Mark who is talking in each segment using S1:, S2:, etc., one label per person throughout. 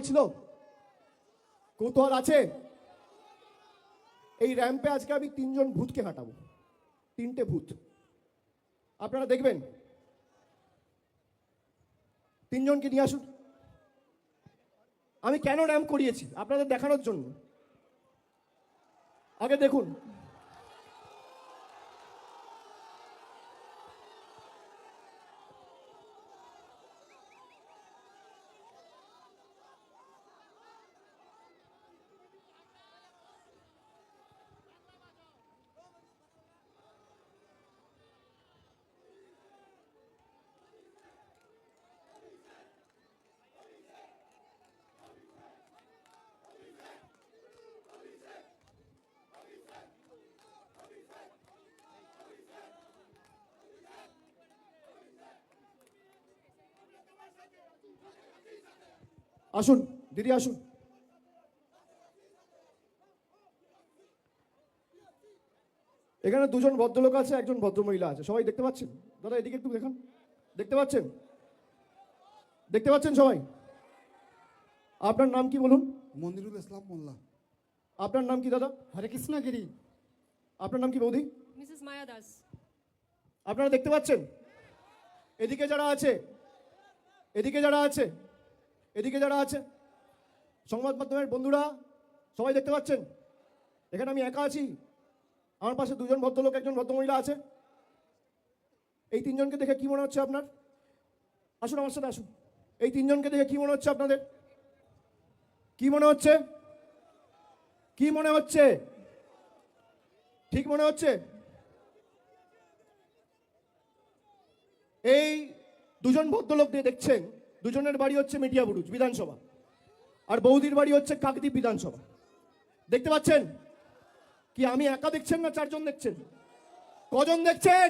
S1: ছিল? কৌতূহল আছে? এই র্যাম্পে আজকে আমি 3 জন ভূতকে হাঁটাবো, 3টে ভূত আপনারা দেখবেন। 3 জনকে নিয়ে আসুন। আমি কেন র্যাম্প করিয়েছি আপনাদের দেখানোর জন্য। আগে দেখুন, আসুন দিদি আসুন। এখানে 2 জন ভদ্রলোক আছে, 1 জন ভদ্রমহিলা আছে, সবাই দেখতে পাচ্ছেন? দাদা এদিকে একটু দেখান, দেখতে পাচ্ছেন? দেখতে পাচ্ছেন সবাই? আপনার নাম কি বলুন?
S2: মনিরুল ইসলাম মোল্লা।
S1: আপনার নাম কি দাদা?
S2: হরে কৃষ্ণ গিরি।
S1: আপনার নাম কি বৌদি?
S3: মিসেস মায়া দাস।
S1: আপনারা দেখতে পাচ্ছেন? এদিকে যারা আছে, এদিকে যারা আছে, এদিকে যারা আছে, সংবাদ মাধ্যমের বন্ধুরা সবাই দেখতে পাচ্ছেন? এখানে আমি একা আছি, আমার পাশে 2 জন ভদ্রলোক, 1 জন ভদ্রমহিলা আছে। এই 3 জনকে দেখে কি মনে হচ্ছে আপনার? আসুন আমার সাথে আসুন। এই 3 জনকে দেখে কি মনে হচ্ছে আপনাদের? কি মনে হচ্ছে? কি মনে হচ্ছে? ঠিক মনে হচ্ছে? এই 2 জন ভদ্রলোক দিয়ে দেখছেন, 2 জনের বাড়ি হচ্ছে মেটিয়াবুরুজ বিধানসভা, আর বৌদির বাড়ি হচ্ছে কাকদ্বীপ বিধানসভা। দেখতে পাচ্ছেন? কি আমি একা দেখছেন না 4 জন দেখছেন? কজন দেখছেন?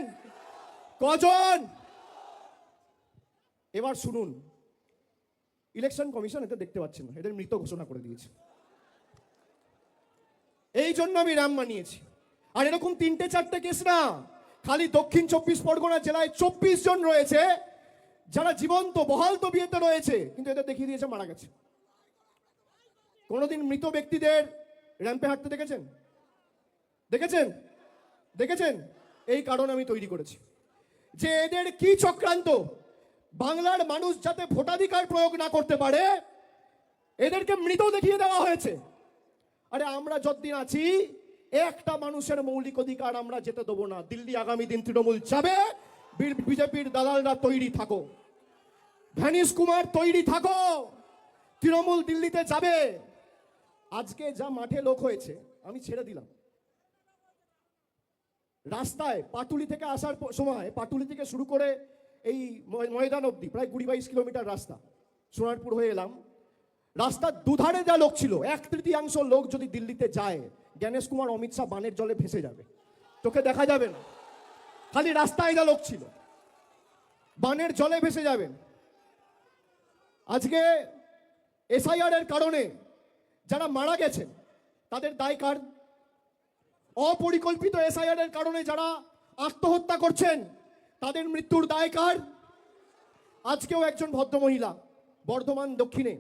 S1: কজন? এবার শুনুন, ইলেকশন কমিশন এতে দেখতে পাচ্ছেন না, এদের মৃত ঘোষণা করে দিয়েছে। এই জন্য আমি রাম মানিয়েছি। আর এরকম 3-4টে কেস না, খালি দক্ষিণ 24 পরগনা জেলায় 24 জন রয়েছে যারা জীবন্ত বহাল তবিয়তে রয়েছে, কিন্তু এদের দেখিয়ে দিয়েছে মারা গেছে। কোনোদিন মৃত ব্যক্তিদের র্যাম্পে হাঁটতে দেখেছেন? দেখেছেন? দেখেছেন? এই কারণ আমি তৈরি করেছি যে এদের কি চক্রান্ত, বাংলার মানুষ যাতে ভোটাধিকার প্রয়োগ না করতে পারে এদেরকে মৃত দেখিয়ে দেওয়া হয়েছে। আরে আমরা যতদিন আছি একটা মানুষের মৌলিক অধিকার আমরা যেতে দেবো না। দিল্লি আগামী দিন তৃণমূল যাবে, বিজেপির দালালরা তৈরি থাকো, ভ্যানিশ কুমার তৈরি থাকো, তৃণমূল দিল্লিতে যাবে। আজকে যা মাঠে লোক হয়েছে আমি ছেড়ে দিলাম। রাস্তায় পাটুলি থেকে আসার সময়, পাটুলি থেকে শুরু করে এই ময়দান অবধি প্রায় 20-22 কিলোমিটার রাস্তা, সোনারপুর হয়ে এলাম। রাস্তার দুধারে যা লোক ছিল, 1/3 লোক যদি দিল্লিতে যায়, জ্ঞানেশ কুমার অমিত শাহ বানের জলে ভেসে যাবে, তোকে দেখা যাবে না। খালি রাস্তায় যা লোক ছিল বানের জলে ভেসে যাবেন। আজকে এসআইআর এর কারণে যারা মারা গেছেন তাদের দায় কার? অপরিকল্পিত এসআইআর এর কারণে যারা আত্মহত্যা করছেন তাদের মৃত্যুর দায় কার? আজকেও একজন ভদ্রমহিলা বর্ধমান দক্ষিণে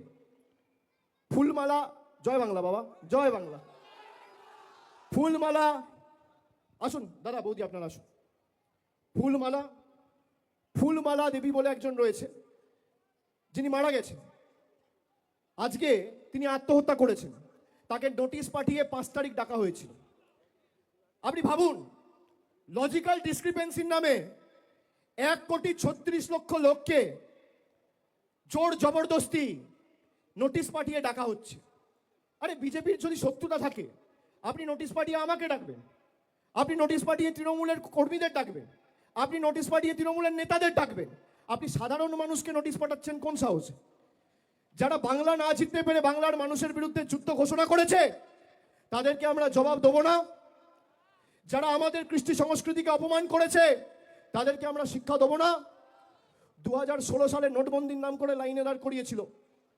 S1: ফুলমালা, জয় বাংলা বাবা, জয় বাংলা, ফুলমালা, আসুন দাদা বৌদি আপনারা আসুন। ফুলমালা, ফুলমালা দেবী বলে একজন রয়েছে যিনি মারা গেছেন। আজকে তিনি আত্মহত্যা করেছেন, তাকে নোটিশ পাঠিয়ে 5 তারিখ ডাকা হয়েছিল। আপনি ভাবুন, লজিক্যাল ডিসক্রিপেন্সির নামে 1,36,00,000 লোককে জোর জবরদস্তি নোটিশ পাঠিয়ে ডাকা হচ্ছে। আরে বিজেপির যদি শত্রুতা থাকে আপনি নোটিশ পাঠিয়ে আমাকে ডাকবেন, আপনি নোটিশ পাঠিয়ে তৃণমূলের কর্মীদের ডাকবেন, আপনি নোটিশ পাঠিয়ে তৃণমূলের নেতাদের ডাকবেন। আপনি সাধারণ মানুষকে নোটিশ পাঠাচ্ছেন কোন সাহসে? যারা বাংলা না জিততে পেরে বাংলার মানুষের বিরুদ্ধে যুদ্ধ ঘোষণা করেছে তাদেরকে আমরা জবাব দেবো না? যারা আমাদের কৃষ্টি সংস্কৃতিকে অপমান করেছে তাদেরকে আমরা শিক্ষা দেবো না? 2016 সালে নোটবন্দির নাম করে লাইনে দাঁড় করিয়েছিল,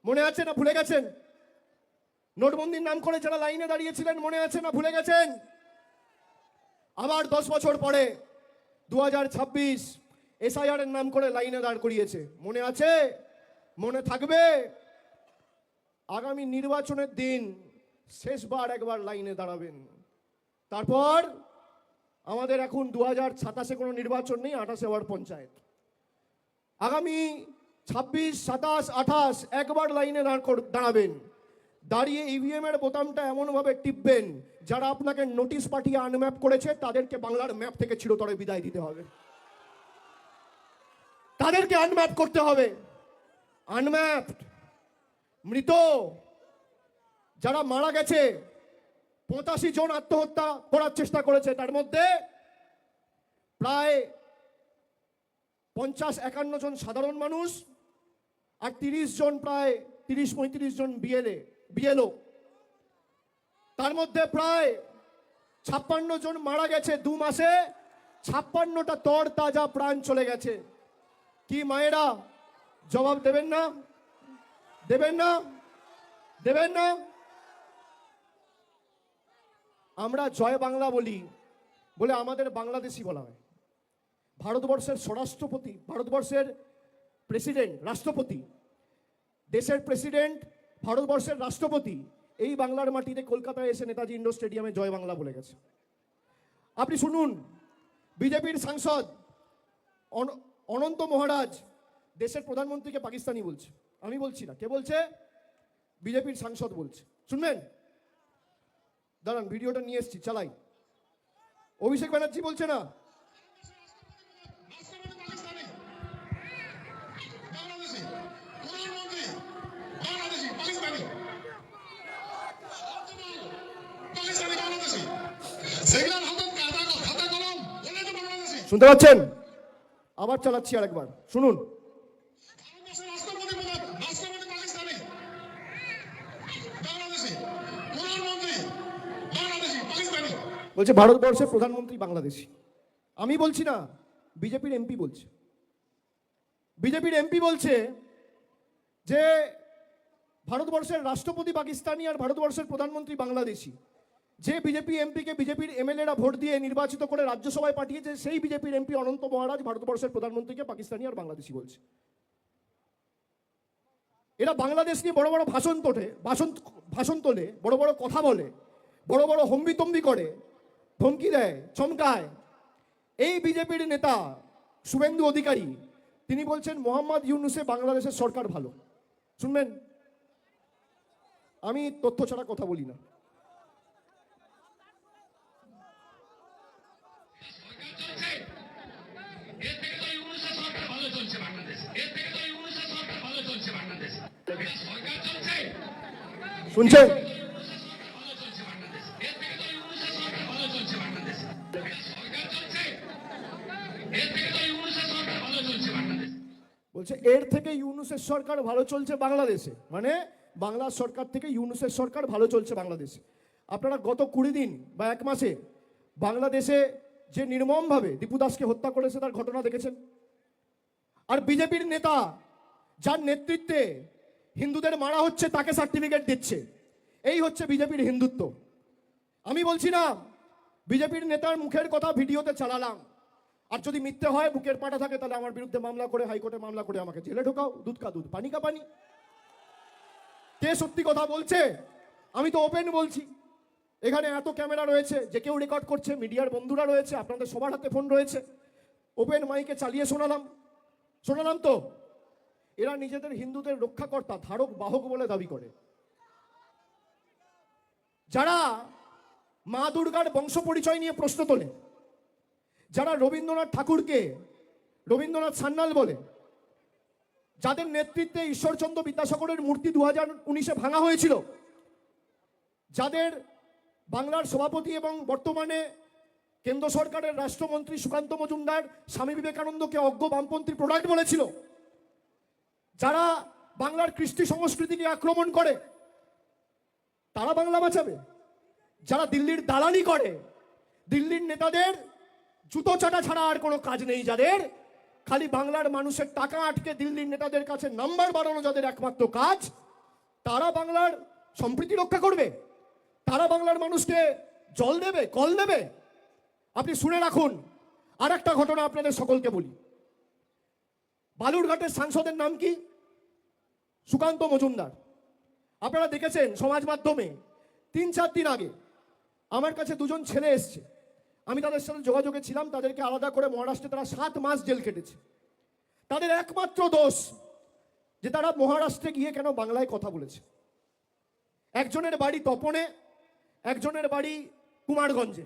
S1: মনে আছে না ভুলে গেছেন? নোটবন্দির নাম করে যারা লাইনে দাঁড়িয়েছিলেন মনে আছে না ভুলে গেছেন? আবার 10 বছর পরে 2026 এসআইআর এর নাম করে লাইনে দাঁড় করিয়েছে, মনে আছে? মনে থাকবে? আগামী নির্বাচনের দিন শেষবার একবার লাইনে দাঁড়াবেন। তারপর আমাদের এখন 2027-এ কোনো নির্বাচন নেই, 28-এ আবার পঞ্চায়েত। আগামী 26, 27, 28 একবার লাইনে দাঁড়াবেন। দাঁড়িয়ে ইভিএম এর বোতামটা এমনভাবে টিপবেন, যারা আপনাকে নোটিশ পাঠিয়ে আনম্যাপ করেছে তাদেরকে বাংলার ম্যাপ থেকে চিরতরে বিদায় দিতে হবে। তাদেরকে আনম্যাপ করতে হবে। আনম্যাপড, মৃত, যারা মারা গেছে, 85 জন আত্মহত্যা করার চেষ্টা করেছে, তার মধ্যে প্রায় 50-51 জন সাধারণ মানুষ আর 30 জন, প্রায় 30-35 জন বিএলও। তার মধ্যে প্রায় 56 জন মারা গেছে 2 মাসে। 56টা তর তাজা প্রাণ চলে গেছে। কি মায়েরা জবাব দেবেন না? দেবেন না? দেবেন না? আমরা জয় বাংলা বলি বলে আমাদের বাংলাদেশি বলা হয়। ভারতবর্ষের স্বরাষ্ট্রপতি, ভারতবর্ষের প্রেসিডেন্ট, রাষ্ট্রপতি, দেশের প্রেসিডেন্ট, ভারতবর্ষের রাষ্ট্রপতি এই বাংলার মাটিতে কলকাতায় এসে নেতাজি ইন্ডোর স্টেডিয়ামে জয় বাংলা বলে গেছে। আপনি শুনুন, বিজেপির সাংসদ অনন্ত মহারাজ দেশের প্রধানমন্ত্রীকে পাকিস্তানি বলছে। আমি বলছি না, কে বলছে? বিজেপির সাংসদ বলছে। শুনবেন? দাঁড়ান, ভিডিওটা নিয়ে এসছি, চালাই। অভিষেক ব্যানার্জি বলছে না, শুনতে পাচ্ছেন? আবার চালাচ্ছি আরেকবার, শুনুন। বলছে ভারতবর্ষের প্রধানমন্ত্রী বাংলাদেশি। আমি বলছি না, বিজেপির এমপি বলছে। বিজেপির এমপি বলছে যে ভারতবর্ষের রাষ্ট্রপতি পাকিস্তানি আর ভারতবর্ষের প্রধানমন্ত্রী বাংলাদেশি। যে বিজেপি এমপিকে বিজেপির এমএলএরা ভোট দিয়ে নির্বাচিত করে রাজ্যসভায় পাঠিয়েছে, সেই বিজেপির এমপি অনন্ত মহারাজ ভারতবর্ষের প্রধানমন্ত্রীকে পাকিস্তানি আর বাংলাদেশি বলছে। এরা বাংলাদেশ নিয়ে বড় বড় ভাষণ তোলে, বড় বড় কথা বলে, বড় বড় হম্বিতম্বি করে, ধমকি দেয়, চমকায়। এই বিজেপির নেতা শুভেন্দু অধিকারী তিনি বলছেন মোহাম্মদ ইউনুসে বাংলাদেশের সরকার ভালো। শুনবেন? আমি তথ্য ছাড়া কথা বলি না। শুনছেন? বলছে এর থেকে ইউনুসের সরকার ভালো চলছে বাংলাদেশে, মানে বাংলার সরকার থেকে ইউনুসের সরকার ভালো চলছে বাংলাদেশে। আপনারা গত 20 দিন বা 1 মাসে বাংলাদেশে যে নির্মমভাবে দীপু দাসকে হত্যা করেছে তার ঘটনা দেখেছেন। আর বিজেপির নেতা যার নেতৃত্বে হিন্দুদের মারা হচ্ছে তাকে সার্টিফিকেট দিচ্ছে। এই হচ্ছে বিজেপির হিন্দুত্ব। আমি বলছি না, বিজেপির নেতার মুখের কথা ভিডিওতে চালালাম। আর যদি মিথ্যে হয়, বুকের পাটা থাকে, তাহলে আমার বিরুদ্ধে মামলা করে, হাইকোর্টে মামলা করে আমাকে জেলে ঢোকাও। দুধ কা দুধ, পানি কা পানি। কে সত্যি কথা বলছে? আমি তো ওপেন বলছি। এখানে এত ক্যামেরা রয়েছে, যে কেউ রেকর্ড করছে, মিডিয়ার বন্ধুরা রয়েছে, আপনাদের সবার হাতে ফোন রয়েছে। ওপেন মাইকে চালিয়ে শোনালাম তো। এরা নিজেদের হিন্দুদের রক্ষাকর্তা, ধারক বাহক বলে দাবি করে। যারা মা দুর্গার বংশ পরিচয় নিয়ে প্রশ্ন তোলে, যারা রবীন্দ্রনাথ ঠাকুরকে রবীন্দ্রনাথ সান্যাল বলে, যাদের নেতৃত্বে ঈশ্বরচন্দ্র বিদ্যাসাগরের মূর্তি 2019-এ ভাঙা হয়েছিল, যাদের বাংলার সভাপতি এবং বর্তমানে কেন্দ্র সরকারের রাষ্ট্রমন্ত্রী সুকান্ত মজুমদার স্বামী বিবেকানন্দকে অজ্ঞ বামপন্থী প্রোডাক্ট বলেছিল, যারা বাংলার কৃষ্টি সংস্কৃতিকে আক্রমণ করে, তারা বাংলা বাঁচাবে? যারা দিল্লির দালালি করে, দিল্লির নেতাদের জুতো চাটা ছাড়া আর কোনো কাজ নেই, যাদের খালি বাংলার মানুষের টাকা আটকে দিল্লির নেতাদের কাছে নাম্বার বাড়ানো যাদের একমাত্র কাজ, তারা বাংলার সম্প্রীতি রক্ষা করবে? তারা বাংলার মানুষকে জল দেবে, কল দেবে? আপনি শুনে রাখুন, আর একটা ঘটনা আপনাদের সকলকে বলি। বালুরঘাটের সাংসদের নাম কি? সুকান্ত মজুমদার। আপনারা দেখেছেন সমাজ মাধ্যমে 3-4 দিন আগে আমার কাছে দুজন ছেলে এসছে, আমি তাদের সাথে যোগাযোগে ছিলাম। তাদেরকে আলাদা করে মহারাষ্ট্রে তারা 7 মাস জেল কেটেছে। তাদের একমাত্র দোষ যে তারা মহারাষ্ট্রে গিয়ে কেন বাংলায় কথা বলেছে। একজনের বাড়ি তপনে, একজনের বাড়ি কুমারগঞ্জে।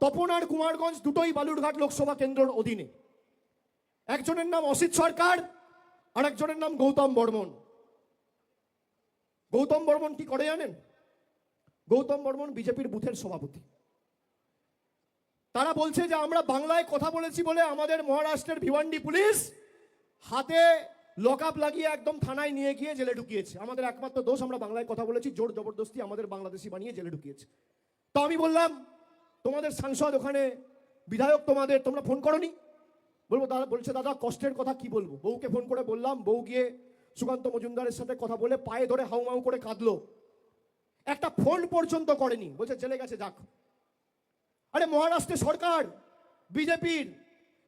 S1: তপন আর কুমারগঞ্জ দুটোই বালুরঘাট লোকসভা কেন্দ্রের অধীনে। একজনের নাম অসিত সরকার আর একজনের নাম গৌতম বর্মন। গৌতম বর্মন কি করে জানেন? গৌতম বর্মন বিজেপির বুথের সভাপতি। তারা বলছে যে আমরা বাংলায় কথা বলেছি বলে আমাদের মহারাষ্ট্রের ভিওয়ান্ডি পুলিশ হাতে লকআপ লাগিয়ে একদম থানায় নিয়ে গিয়ে জেলে ঢুকিয়েছে। আমাদের একমাত্র দোষ, আমরা বাংলায় কথা বলেছি, জোর জবরদস্তি আমাদের বাংলাদেশি বানিয়ে জেলে ঢুকিয়েছে। তো আমি বললাম, তোমাদের সাংসদ ওখানে বিধায়ক, তোমরা ফোন করনি? বলবো দাদা, বলছে দাদা কষ্টের কথা কি বলবো। বউকে ফোন করে বললাম, বউ গিয়ে সুকান্ত মজুমদারের সাথে কথা বলে পায়ে ধরে হাউমাউ করে কাঁদলো। একটা ফোন পর্যন্ত করেনি, বলছে জেলে গেছে যাক। আরে মহারাষ্ট্রে সরকার বিজেপির,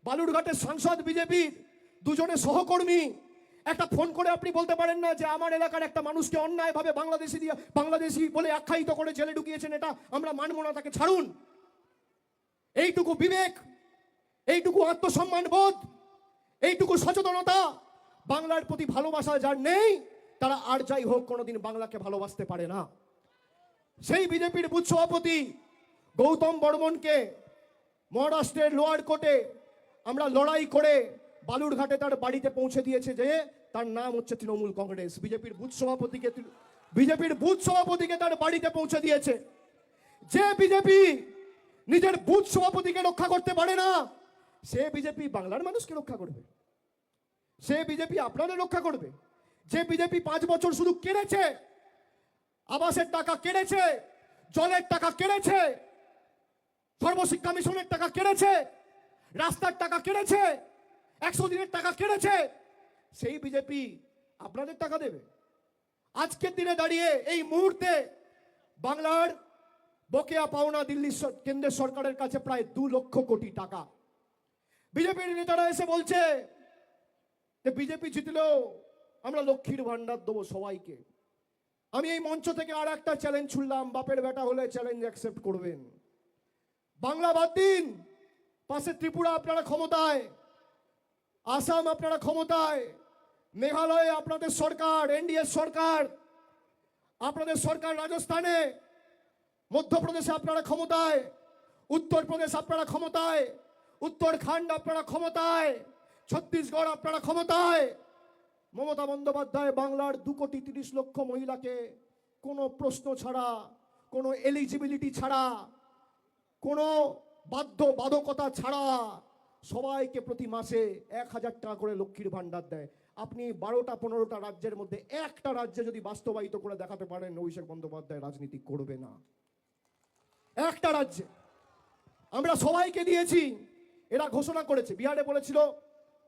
S1: বালুরঘাটের সাংসদ বিজেপির, দুজনে সহকর্মী, একটা ফোন করে আপনি বলতে পারেন না যে আমার এলাকার একটা মানুষকে অন্যায়ভাবে বাংলাদেশি বলে আখ্যায়িত করে জেলে ঢুকিয়েছেন, এটা আমরা মানব না, তাকে ছাড়ুন। এইটুকু বিবেক, এইটুকু আত্মসম্মান বোধ, এইটুকু সচেতনতা বাংলার প্রতি ভালোবাসা যার নেই, তারা আর যাই হোক কোনোদিন বাংলাকে ভালোবাসতে পারে না। সেই বিজেপির বুথ সভাপতি গৌতম বর্মনকে মহারাষ্ট্রের লোয়ার কোর্টে আমরা লড়াই করে বালুরঘাটে তার বাড়িতে পৌঁছে দিয়েছে, যে তার নাম হচ্ছে তৃণমূল কংগ্রেস। বিজেপির বুথ সভাপতিকে তার বাড়িতে পৌঁছে দিয়েছে। যে বিজেপি নিজের বুথ সভাপতিকে রক্ষা করতে পারে না, সে বিজেপি বাংলার মানুষকে রক্ষা করবে? সে বিজেপি আপনাদের রক্ষা করবে? যে বিজেপি 5 বছর শুধু কেড়েছে, আবাসের টাকা কেড়েছে, জলের টাকা কেড়েছে, সর্বশিক্ষা মিশনের টাকা কেড়েছে, রাস্তার টাকা কেড়েছে, 100 দিনের টাকা কেড়েছে, সেই বিজেপি আপনাদের টাকা দেবে? আজকের দিনে দাঁড়িয়ে এই মুহূর্তে বাংলার বকেয়া পাওনা দিল্লি কেন্দ্রের সরকারের কাছে প্রায় 2 লক্ষ কোটি টাকা। বিজেপির নেতারা এসে বলছে যে বিজেপি জিতলেও আমরা লক্ষ্মীর ভান্ডার দেবো সবাইকে। আমি এই মঞ্চ থেকে আর একটা চ্যালেঞ্জ ছুড়লাম, বাপের বেটা হলে চ্যালেঞ্জ অ্যাকসেপ্ট করবেন। বাংলা বাদ দিন, পাশে ত্রিপুরা আপনারা ক্ষমতায়, আসাম আপনারা ক্ষমতায়, মেঘালয়ে আপনাদের সরকার, এনডিএ সরকার, আপনাদের সরকার রাজস্থানে, মধ্যপ্রদেশে আপনারা ক্ষমতায়, উত্তরপ্রদেশ আপনারা ক্ষমতায়, উত্তরাখণ্ড আপনারা ক্ষমতায়, ছত্তিশগড় আপনারা ক্ষমতায়। মমতা বন্দ্যোপাধ্যায় বাংলার 2,30,00,000 মহিলাকে কোনো প্রশ্ন ছাড়া, কোনো এলিজিবিলিটি ছাড়া, কোনো বাধ্যবাধকতা ছাড়া সবাইকে প্রতি মাসে 1,000 টাকা করে লক্ষ্মীর ভান্ডার দেয়। আপনি 12টা-15টা রাজ্যের মধ্যে একটা রাজ্যে যদি বাস্তবায়িত করে দেখাতে পারেন, অভিষেক বন্দ্যোপাধ্যায় রাজনীতি করবে না। একটা রাজ্যে আমরা সবাইকে দিয়েছি। এরা ঘোষণা করেছে, বিহারে বলেছিল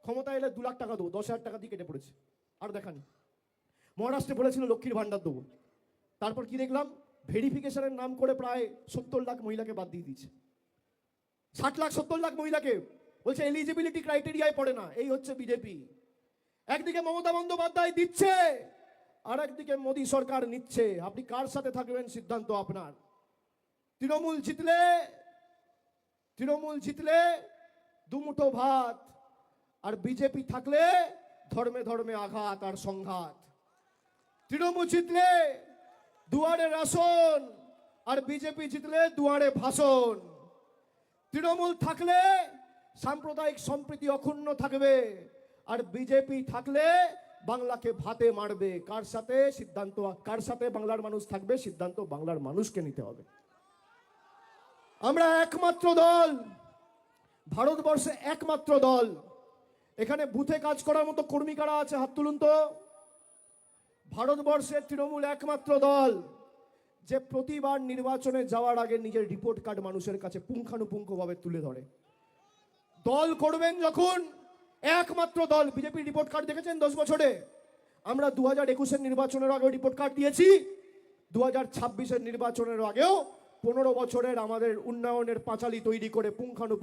S1: ক্ষমতায় এলে 2 লাখ টাকা দেবো, 10,000 টাকা দিয়ে কেটে পড়েছে, আর দেখানি। মহারাষ্ট্রে বলেছিল লক্ষ্মীর ভান্ডার দেবো, তারপর কি দেখলাম, ভেরিফিকেশনের নাম করে প্রায় 70 লাখ মহিলাকে বাদ দিয়ে দিচ্ছে। 60 লাখ 70 লাখ মহিলাকে বলছে এলিজিবিলিটি ক্রাইটেরিয়ায় পড়ে না। এই হচ্ছে বিজেপি। একদিকে মমতা বন্দ্যোপাধ্যায় দিচ্ছে, আর একদিকে মোদী সরকার নিচ্ছে। আপনি কার সাথে থাকবেন সিদ্ধান্ত আপনার। তৃণমূল জিতলে 2 মুঠো ভাত, আর বিজেপি থাকলে ধর্মে ধর্মে আঘাত আর সংঘাত। তৃণমূল জিতলে দুয়ারে রাশন, আর বিজেপি জিতলে দুয়ারে ভাষণ। তৃণমূল থাকলে সাম্প্রদায়িক সম্প্রীতি অক্ষুণ্ণ থাকবে, আর বিজেপি থাকলে বাংলাকে ভাতে মারবে। কার সাথে বাংলার মানুষ থাকবে, সিদ্ধান্ত বাংলার মানুষকে নিতে হবে। আমরা একমাত্র দল, ভারতবর্ষে একমাত্র দল, এখানে বুথে কাজ করার মতো কর্মী কারা আছে হাত তুলুন তো। ভারতবর্ষের তৃণমূল একমাত্র দল যে প্রতিবার নির্বাচনে যাওয়ার আগে নিজের রিপোর্ট কার্ড মানুষের কাছে পুঙ্খানুপুঙ্খভাবে তুলে ধরে। দল করবেন যখন, একমাত্র দল। বিজেপির রিপোর্ট কার্ড দেখেছেন 10 বছরে? আমরা 2021-এর নির্বাচনের আগেও রিপোর্ট কার্ড দিয়েছি, 2026-এর নির্বাচনের আগেও 15 বছরের আমাদের উন্নয়নের পাঁচালী তৈরি করে পুঙ্খানুপুঙ্খ